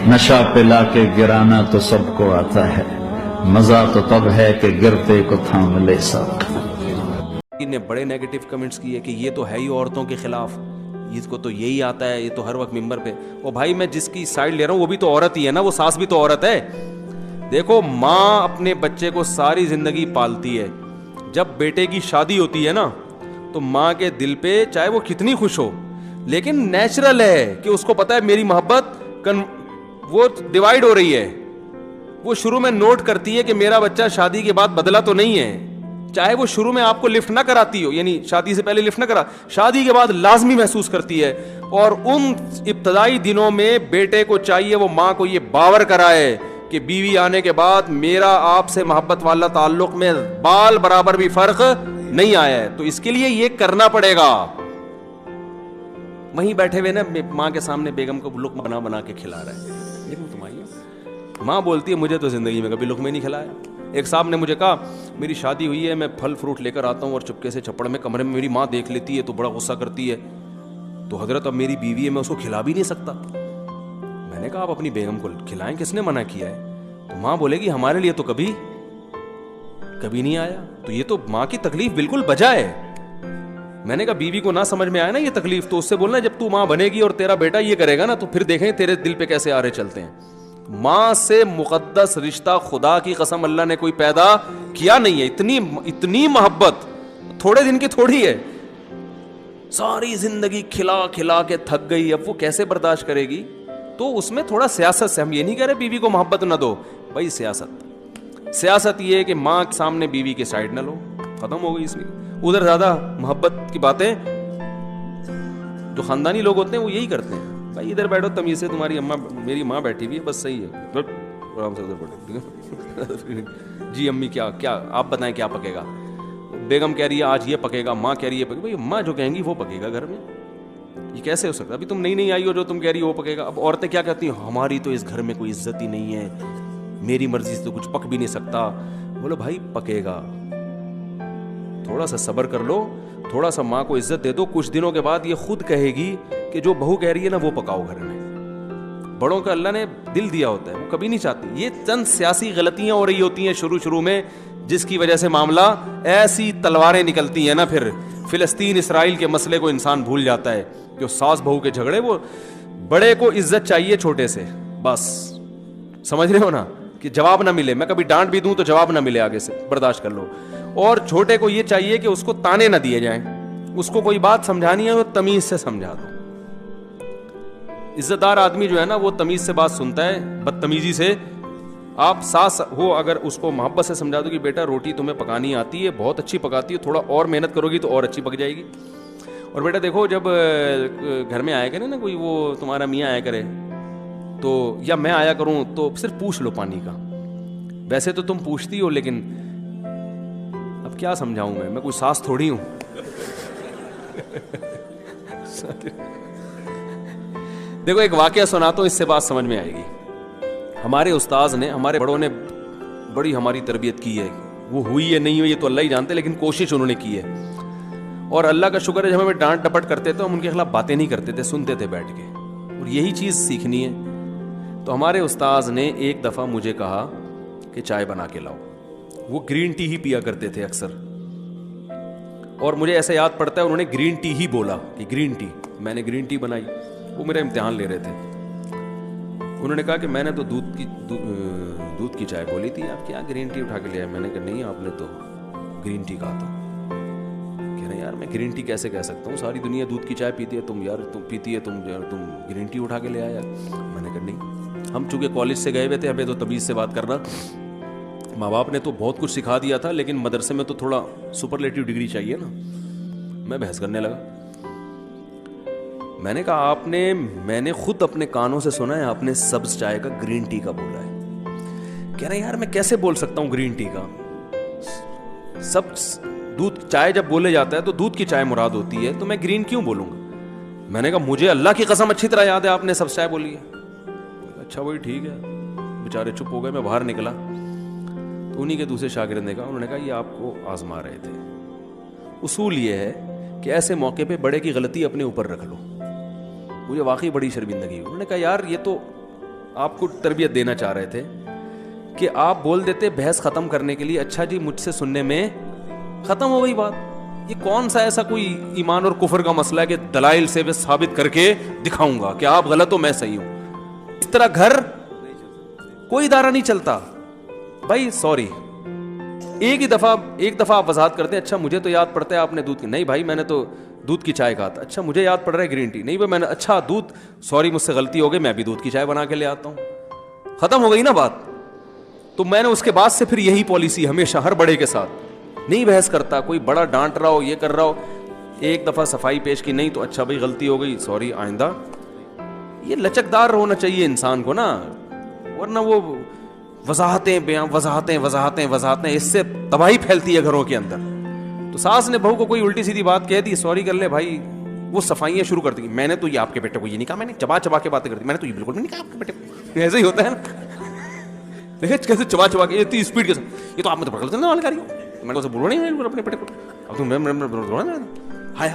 نشہ پلا کے گرانا تو سب کو آتا ہے، مزہ تو تب ہے کہ گرتے کو تھام لے ساتھ۔ نے بڑے نیگیٹو کمنٹس کیے کہ یہ تو ہے ہی عورتوں کے خلاف، اس کو تو یہی آتا ہے، یہ تو ہر وقت ممبر پہ۔ او بھائی میں جس کی سائڈ لے رہا ہوں وہ بھی تو عورت ہی ہے نا، وہ ساس بھی تو عورت ہے۔ دیکھو ماں اپنے بچے کو ساری زندگی پالتی ہے، جب بیٹے کی شادی ہوتی ہے نا تو ماں کے دل پہ چاہے وہ کتنی خوش ہو، لیکن نیچرل ہے کہ اس کو پتا ہے میری محبت وہ ڈیوائیڈ ہو رہی ہے۔ وہ شروع میں نوٹ کرتی ہے کہ میرا بچہ شادی کے بعد بدلا تو نہیں ہے، چاہے وہ شروع میں آپ کو لفٹ نہ کراتی ہو، یعنی شادی سے پہلے لفٹ نہ کرا، شادی کے بعد لازمی محسوس کرتی ہے۔ اور ان ابتدائی دنوں میں بیٹے کو چاہیے وہ ماں کو یہ باور کرائے کہ بیوی آنے کے بعد میرا آپ سے محبت والا تعلق میں بال برابر بھی فرق نہیں آیا ہے، تو اس کے لیے یہ کرنا پڑے گا۔ وہیں بیٹھے ہوئے نا ماں کے سامنے بیگم کو لقمہ بنا بنا کے کھلا رہا ہے، لیکن تمہاری ماں بولتی ہے مجھے تو زندگی میں کبھی لقمے نہیں کھلایا۔ ایک صاحب نے مجھے کہا میری شادی ہوئی ہے، میں پھل فروٹ لے کر آتا ہوں اور چپکے سے چھپڑ میں کمرے میں میری ماں دیکھ لیتی ہے تو بڑا غصہ کرتی ہے، تو حضرت اب میری بیوی ہے میں اس کو کھلا بھی نہیں سکتا۔ میں نے کہا آپ اپنی بیگم کو کھلائیں، کس نے منع کیا ہے؟ تو ماں بولے گی ہمارے لیے تو کبھی نہیں آیا، تو یہ تو ماں کی تکلیف بالکل بجا ہے۔ میں نے کہا بیوی کو نہ سمجھ میں آئے نا یہ تکلیف تو اس سے بولنا جب تو ماں بنے گی اور تیرا بیٹا یہ کرے گا نا تو پھر دیکھیں تیرے دل پہ کیسے آرے چلتے ہیں۔ ماں سے مقدس رشتہ خدا کی قسم اللہ نے کوئی پیدا کیا نہیں ہے۔ اتنی محبت تھوڑے دن کی تھوڑی ہے، ساری زندگی کھلا کھلا کے تھک گئی، اب وہ کیسے برداشت کرے گی؟ تو اس میں تھوڑا سیاست سے، ہم یہ نہیں کہہ رہے بیوی کو محبت نہ دو بھائی، سیاست یہ ہے کہ ماں کے سامنے بیوی کے سائڈ نہ لو، ختم ہو گئی۔ اس میں ادھر زیادہ محبت کی باتیں جو خاندانی لوگ ہوتے ہیں وہ یہی کرتے ہیں، بھائی ادھر بیٹھو تمیز سے، تمہاری اماں میری ماں بیٹھی ہوئی ہے بس صحیح ہے، آرام سے ادھر بیٹھو۔ جی امی کیا آپ بتائیں کیا پکے گا؟ بیگم کہہ رہی ہے آج یہ پکے گا، ماں کہہ رہی ہے بھائی ماں جو کہیں گی وہ پکے گا گھر میں، یہ کیسے ہو سکتا ہے؟ ابھی تم نئی آئی ہو، جو تم کہہ رہی ہو وہ پکے گا۔ اب عورتیں کیا کہتی ہیں ہماری تو اس گھر میں کوئی عزت ہی نہیں ہے، میری مرضی سے تو کچھ پک بھی نہیں سکتا۔ بولو بھائی پکے گا، تھوڑا سا صبر کر لو، تھوڑا سا ماں کو عزت دے دو، کچھ دنوں کے بعد یہ خود کہے گی کہ جو بہو کہہ رہی ہے نا وہ پکاؤ گھر میں۔ بڑوں کا اللہ نے دل دیا ہوتا ہے، وہ کبھی نہیں چاہتی۔ یہ چند سیاسی غلطیاں ہو رہی ہوتی ہیں شروع میں، جس کی وجہ سے معاملہ ایسی تلواریں نکلتی ہیں نا، پھر فلسطین اسرائیل کے مسئلے کو انسان بھول جاتا ہے، جو ساس بہو کے جھگڑے، وہ بڑے کو عزت چاہیے چھوٹے سے، بس سمجھ رہے ہو نا، کہ جواب نہ ملے، میں کبھی ڈانٹ بھی دوں تو جواب نہ ملے آگے سے، برداشت کر لو۔ اور چھوٹے کو یہ چاہیے کہ اس کو تانے نہ دیے جائیں، اس کو کوئی بات سمجھانی ہے تو تمیز سے سمجھا دو۔ عزت دار آدمی جو ہے نا وہ تمیز سے بات سنتا ہے، بدتمیزی سے آپ ساس ہو اگر اس کو محبت سے سمجھا دو کہ بیٹا روٹی تمہیں پکانی آتی ہے، بہت اچھی پکاتی ہے، تھوڑا اور محنت کرو گی تو اور اچھی پک جائے گی۔ اور بیٹا دیکھو جب گھر میں آیا کرے نا کوئی، وہ تمہارا میاں آیا کرے تو یا میں آیا کروں تو صرف پوچھ لو پانی کا، ویسے تو تم پوچھتی ہو لیکن اب کیا سمجھاؤں میں کوئی ساس تھوڑی ہوں۔ دیکھو ایک واقعہ سناتا ہوں، اس سے بات سمجھ میں آئے گی۔ ہمارے استاذ نے، ہمارے بڑوں نے بڑی ہماری تربیت کی ہے، وہ ہوئی ہے نہیں ہوئی یہ تو اللہ ہی جانتے، لیکن کوشش انہوں نے کی ہے۔ اور اللہ کا شکر ہے جب ہمیں ڈانٹ ڈپٹ کرتے تھے ہم ان کے خلاف باتیں نہیں کرتے تھے، سنتے تھے بیٹھ کے، اور یہی چیز سیکھنی ہے۔ تو ہمارے استاذ نے ایک دفعہ مجھے کہا کہ چائے بنا کے لاؤ، وہ گرین ٹی ہی پیا کرتے تھے اکثر، اور مجھے ایسا یاد پڑتا ہے انہوں نے گرین ٹی ہی بولا کہ گرین ٹی، میں نے گرین ٹی بنائی، وہ میرا امتحان لے رہے تھے، انہوں نے کہا کہ میں نے تو دودھ کی چائے بولی تھی، آپ کیا گرین ٹی اٹھا کے لے آئے؟ میں نے کہا نہیں آپ نے تو گرین ٹی کہا تھا۔ کہہ رہے یار میں گرین ٹی کیسے کہہ سکتا ہوں، ساری دنیا دودھ کی چائے پیتی ہے، تم پیتی ہے، تم گرین ٹی اٹھا کے لے آیا۔ میں نے کہا نہیں، ہم چونکہ کالج سے گئے ہوئے تھے، ہمیں تو تمیز سے بات کرنا، ماں باپ نے تو بہت کچھ سکھا دیا تھا لیکن مدرسے میں تو تھوڑا سپرلیٹو ڈگری چاہیے نا۔ میں بحث کرنے لگا، میں نے کہا میں نے خود اپنے کانوں سے سنا ہے آپ نے سبز چائے کا گرین ٹی کا بولا ہے۔ کہہ رہے یار میں کیسے بول سکتا ہوں گرین ٹی کا، سبز دودھ چائے جب بولے جاتا ہے تو دودھ کی چائے مراد ہوتی ہے، تو میں گرین کیوں بولوں گا؟ میں نے کہا مجھے اللہ کی قسم اچھی طرح یاد ہے آپ نے سبز چائے بولی ہے۔ اچھا وہی ٹھیک ہے، بیچارے چپ ہو گئے۔ میں باہر نکلا تو انہی کے دوسرے شاگرد نے کہا، انہوں نے کہا یہ آپ کو آزما رہے تھے۔ اصول یہ ہے کہ ایسے موقع پہ بڑے کی غلطی اپنے اوپر رکھ لو۔ مجھے واقعی بڑی شرمندگی ہوئی۔ انہوں نے کہا یار یہ تو آپ کو تربیت دینا چاہ رہے تھے کہ آپ بول دیتے بحث ختم کرنے کے لیے اچھا جی مجھ سے سننے میں ختم ہو گئی بات. یہ کون سا ایسا کوئی ایمان اور کفر کا مسئلہ ہے کہ دلائل سے میں ثابت کر کے دکھاؤں گا کہ آپ غلط ہو میں صحیح ہوں. اس طرح گھر کوئی ادارہ نہیں چلتا. بھائی سوری, ایک دفعہ آپ وضاحت کرتے ہیں, اچھا مجھے تو یاد پڑتا ہے آپ نے دودھ کی, نہیں بھائی میں نے تو دودھ کی چائے کہا تھا, اچھا مجھے یاد پڑ رہا ہے گرین ٹی, نہیں بھائی میں نے, اچھا دودھ, سوری مجھ سے غلطی ہو گئی, میں بھی دودھ کی چائے بنا کے لے آتا ہوں. ختم ہو گئی نا بات. تو میں نے اس کے بعد سے پھر یہی پالیسی ہمیشہ ہر بڑے کے ساتھ, نہیں بحث کرتا. کوئی بڑا ڈانٹ رہا ہو, یہ کر رہا ہو, ایک دفعہ صفائی پیش کی, نہیں تو اچھا بھائی غلطی ہو گئی, سوری آئندہ. یہ لچکدار ہونا چاہیے انسان کو نا, ورنہ وہ وضاحتیں اس سے تباہی پھیلتی ہے گھروں کے اندر. تو ساس نے بہو کو کوئی الٹی سیدھی بات کہہ دی, سوری کر لے بھائی, وہ صفائیاں شروع کر دی, میں نے تو یہ آپ کے بیٹے کو یہ نہیں کہا, میں نے چبا کے باتیں کر دی, میں نے تو یہ بالکل نہیں کہا آپ کے بیٹے کو. ایسے ہی ہوتا ہے نا, دیکھیں کیسے چبا کے اتنی اسپیڈ کے ساتھ, یہ تو آپ میں تو پکڑ لیتے ہیں, میں نے اسے بولنا نہیں اپنے بیٹے کو, اب تو میں ہائے